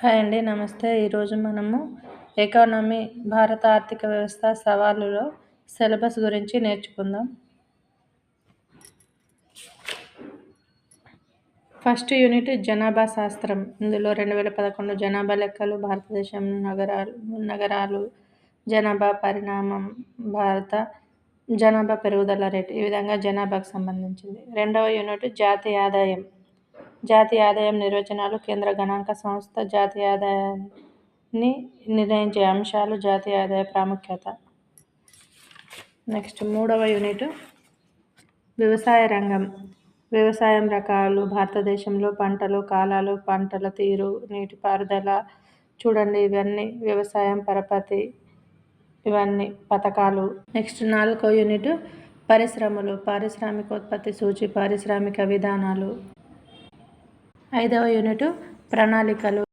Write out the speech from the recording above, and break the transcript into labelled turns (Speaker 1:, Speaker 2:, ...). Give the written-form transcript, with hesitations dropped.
Speaker 1: Hi అండి, నమస్తే. ఈరోజు మనము ఎకానమీ, భారత ఆర్థిక వ్యవస్థ సవాళ్ళలో సిలబస్ గురించి నేర్చుకుందాం. ఫస్ట్ యూనిట్ జనాభా శాస్త్రం. ఇందులో 2011 జనాభా లెక్కలు, భారతదేశం నగరాలు జనాభా పరిణామం, భారత జనాభా పెరుగుదల రేటు, ఈ విధంగా జనాభాకు సంబంధించింది. రెండవ యూనిట్ జాతీయ ఆదాయం. జాతీయ ఆదాయం నిర్వచనాలు, కేంద్ర గణాంక సంస్థ జాతీయ ఆదాయాన్ని నిర్ణయించే అంశాలు, జాతీయ ఆదాయ ప్రాముఖ్యత. నెక్స్ట్ మూడవ యూనిట్ వ్యవసాయ రంగం. వ్యవసాయం రకాలు, భారతదేశంలో పంటలు, కాలాలు, పంటల తీరు, నీటిపారుదల చూడండి, ఇవన్నీ వ్యవసాయం పరపతి, ఇవన్నీ పథకాలు. నెక్స్ట్ నాలుగవ యూనిట్ పరిశ్రమలు, పారిశ్రామికోత్పత్తి సూచి, పారిశ్రామిక విధానాలు. ఐదవ యూనిట్ ప్రణాళికలు.